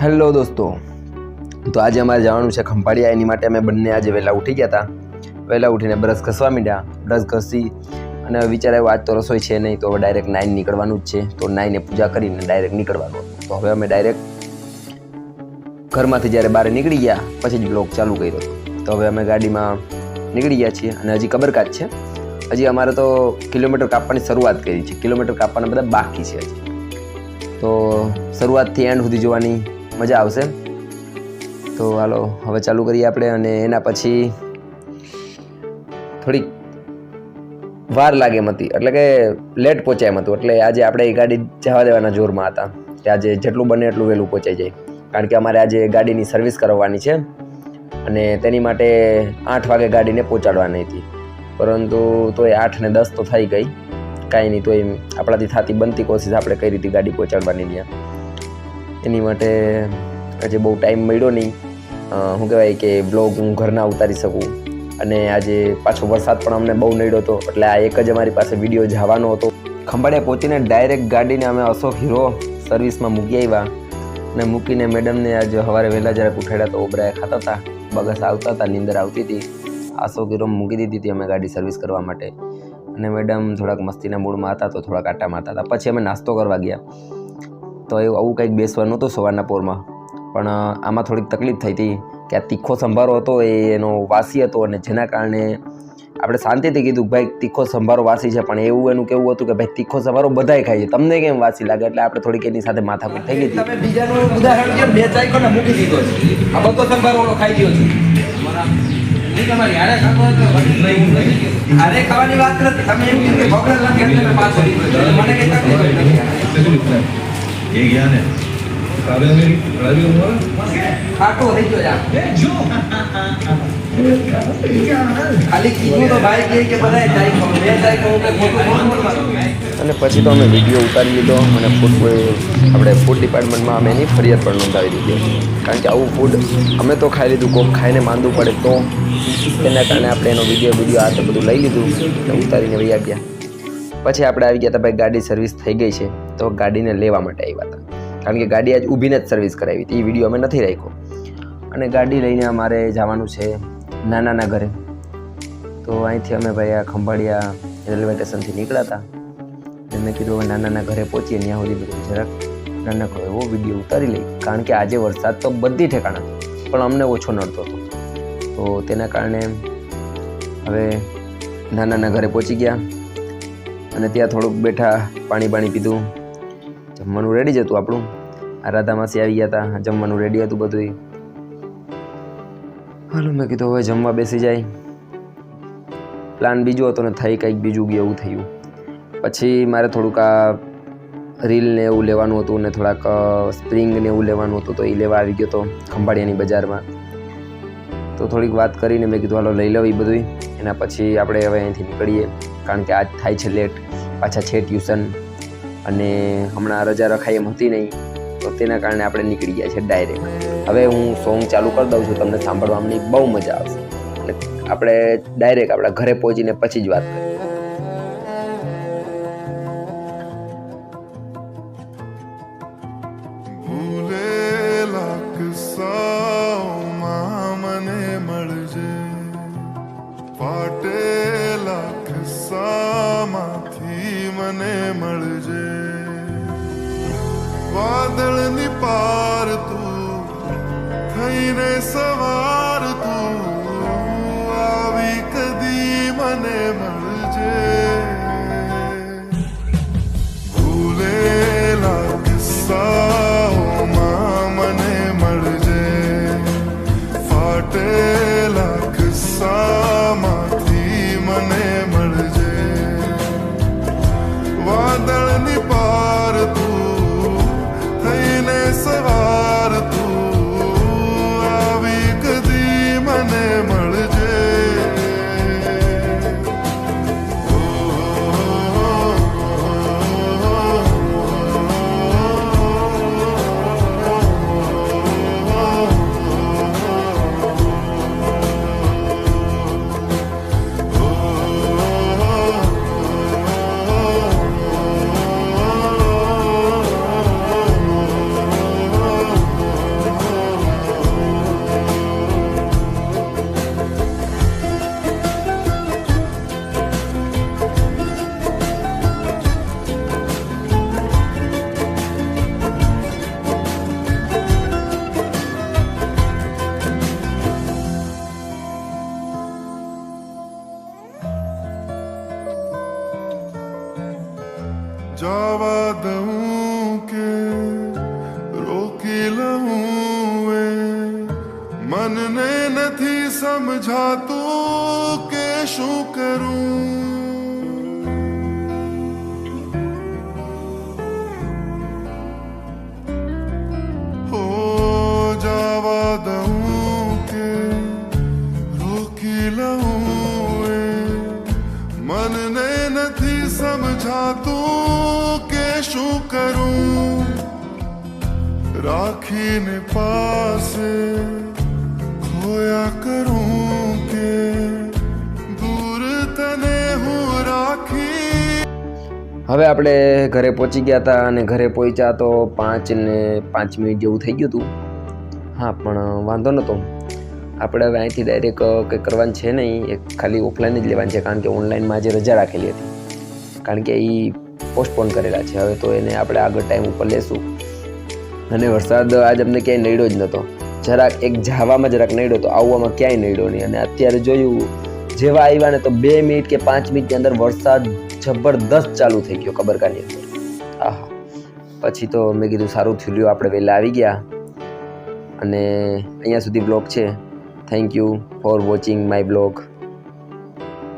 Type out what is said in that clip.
Hello દોસ્તો, તો આજે અમારે જવાનું છે ખંભાળિયા. એની માટે અમે બંને આજે વહેલા ઉઠી ગયા હતા. વહેલા ઉઠીને બ્રશ ઘસવા માંડ્યા. બ્રશ ઘસી અને વિચાર આવ્યો આજ તો રસોઈ છે નહીં, તો હવે ડાયરેક્ટ 9 નીકળવાનું જ છે. તો 9 પૂજા કરીને ડાયરેક્ટ નીકળવાનું. તો હવે અમે ડાયરેક્ટ ઘરમાંથી જ્યારે બહાર નીકળી ગયા પછી જ બ્લોગ ચાલુ કર્યો હતો. તો હવે અમે ગાડીમાં નીકળી ગયા છીએ અને હજી કબરકાજ છે. હજી અમારે તો કિલોમીટર કાપવાની શરૂઆત કરી છે. કિલોમીટર કાપવાના બધા બાકી છે હજી. તો શરૂઆતથી એન્ડ સુધી જોવાની મજા આવશે. તો હાલો હવે ચાલુ કરીએ આપણે. અને એના પછી થોડીક વાર લાગે એમ હતી, એટલે કે લેટ પહોંચાય એમ હતું. એટલે આજે આપણે એ ગાડી જવા દેવાના જોરમાં હતા કે આજે જેટલું બને એટલું વહેલું પહોંચાઈ જાય. કારણ કે અમારે આજે ગાડીની સર્વિસ કરવાની છે અને તેની માટે 8 વાગે ગાડીને પહોંચાડવાની હતી. પરંતુ તોય 8 ને 10 તો થઈ ગઈ. કાંઈ નહીં, તોય આપણાથી થતી બનતી કોશિશ આપણે કઈ રીતે ગાડી પહોંચાડવાની ત્યાં. એની માટે આજે બહુ ટાઈમ મળ્યો નહીં. શું કહેવાય કે બ્લોગ હું ઘરના ઉતારી શકું. અને આજે પાછો વરસાદ પણ અમને બહુ નડ્યો હતો, એટલે આ એક જ અમારી પાસે વિડીયો જવાનો હતો. ખંભાળિયા પહોંચીને ડાયરેક્ટ ગાડીને અમે અશોક હીરો સર્વિસમાં મૂકી આવ્યા. અને મૂકીને મેડમને આજે સવારે વહેલા જરાક ઉઠાડ્યા તો ઓબરાએ ખાતા હતા, બગસ આવતા હતા, નીંદર આવતી હતી. અશોક હીરો મૂકી દીધી હતી અમે ગાડી સર્વિસ કરવા માટે. અને મેડમ થોડાક મસ્તીના મૂડમાં હતા તો થોડાક આટા મારતા હતા. પછી અમે નાસ્તો કરવા ગયા. તો એવું આવું કંઈક બેસવાનું નહોતું સવારના પોરમાં, પણ આમાં થોડીક તકલીફ થઈ હતી કે આ તીખો સંભારો હતો એ એનો વાસી હતો. અને જેના કારણે આપણે શાંતિથી કીધું ભાઈ તીખો સંભારો વાસી છે, પણ એવું એનું કેવું હતું કે ભાઈ તીખો સંભારો બધાય ખાય છે, તમને કેમ વાસી લાગે? એટલે આપણે થોડીક એની સાથે માથાકૂટ થઈ ગઈ હતી. તમે બીજાનું ઉદાહરણ કે બે ચાઈકોને મૂકી દીધો છે. આ બધો સંભારો ઓલો ખાઈ ગયો છે. અરે ખાવાની વાત નથી. તમે એમ કીધું કે ભોગળ લાગે એટલે મેં પાછો લીધો. મને કઈ તકલીફ નથી. ये ज्ञान है काबे मेरी राजी हुआ ખાટો થઈ ગયો યાર. ખાલી કીધું તો ભાઈ કહે કે બધાય ચાઈકો બે ચાઈકો કે ખોટું બોલવાનું. અને પછી તો અમે વિડીયો ઉતારી લીધો અને આપણે ફૂડ ડિપાર્ટમેન્ટમાં અમે એની ફરિયાદ પણ નોંધાવી દીધી. કારણ કે આવું ફૂડ અમે તો ખાઈ લીધું, કોક ખાઈને માંદવું પડે તો તેના કારણે આપણે એનો વિડીયો આ તો બધું લઈ લીધું અને ઉતારીને વહી ગયા. પછી આપણે આવી ગયા હતા ભાઈ, ગાડી સર્વિસ થઈ ગઈ છે તો ગાડીને લેવા માટે આવ્યા હતા. કારણ કે ગાડી આજ ઊભીને જ સર્વિસ કરાવી હતી, એ વિડીયો અમે નથી રાખ્યો. અને ગાડી લઈને અમારે જવાનું છે નાનાના ઘરે. તો અહીંથી અમે ભાઈ આ ખંભાળિયા રેલવે સ્ટેશનથી નીકળ્યા હતા. મેં કીધું હવે નાનાના ઘરે પહોંચીએ ત્યાં સુધી બધું જરાક નાનકડો એવો વિડીયો ઉતારી લઈ. કારણ કે આજે વરસાદ તો બધી ઠેકાણા પણ અમને ઓછો નડતો હતો. તો તેના કારણે હવે નાનાના ઘરે પહોંચી ગયા અને ત્યાં થોડુંક બેઠા, પાણી પીધું. જમવાનું રેડી જ હતું આપણું. આ રાધા માસી આવી ગયા હતા, જમવાનું રેડી હતું બધું. હાલો મેં કીધું હવે જમવા બેસી જાય. પ્લાન બીજો હતો ને થઈ કંઈક બીજું ગયું એવું થયું. પછી મારે થોડુંક આ રીલ ને એવું લેવાનું હતું ને થોડાક સ્પ્રિંગ ને એવું લેવાનું હતું, તો એ લેવા આવી ગયો હતો ખંભાળિયાની બજારમાં. તો થોડીક વાત કરીને મેં કીધું હાલો લઈ લો એ બધું. એના પછી આપણે હવે અહીંથી નીકળીએ, કારણ કે આજ થાય છે લેટ. પાછા છે ટ્યુશન અને હમણાં રજા રખાઈ એમ હતી નહીં, તો તેના કારણે આપણે નીકળી ગયા છે ડાયરેક્ટ. હવે હું સોંગ ચાલુ કરી દઉં છું, તમને સાંભળવાની બહુ મજા આવશે. અને આપણે ડાયરેક્ટ આપણા ઘરે પહોંચીને પછી જ વાત કરીએ. વાદળની પાર તું થઈને સવાર તું આવી કદી મને મળજે. ભૂલેલા કિસ્સાઓમાં મને મળજે. ફાટેલા કિસ્સામાંથી મને મળજે. વાદળની પાર તું સવાર તું આવી કદી મનને નથી સમજાતું કે શું કરું હો જવા દઉં કે રોકી લઉં એ મનને નથી સમજાતું કે શું કરું રાખીને પાસે ખોયા કરું કે દૂર તને હું રાખી હવે આપણે ઘરે પહોંચી ગયા હતા અને ઘરે પહોંચ્યા તો 5 ને 5 મિનિટ જેવું થઈ ગયું હતું. હા, પણ વાંધો નહોતો. આપણે હવે અહીંથી ડાયરેક્ટ કંઈ કરવાનું છે નહીં, એક ખાલી ઓફલાઈન જ લેવાનું છે, કારણ કે ઓનલાઈનમાં આજે રજા રાખેલી હતી, કારણ કે એ પોસ્ટપોન કરેલા છે. હવે તો એને આપણે આગળ ટાઈમ ઉપર લેશું. અને વરસાદ આજ અમને ક્યાંય નડ્યો જ નહોતો. જરાક એક જવામાં જરાક નડ્યો તો આવવામાં ક્યાંય નડ્યો નહીં. અને અત્યારે જોયું જેવા આવ્યા ને તો 2 મિનિટ કે 5 મિનિટની અંદર વરસાદ જબરદસ્ત ચાલુ થઈ ગયો કબરકાની અંદર. આહા, પછી તો મેં કીધું સારું થયું લ્યો આપણે વહેલા આવી ગયા. અને અહીંયા સુધી બ્લોગ છે. Thank you for watching my blog.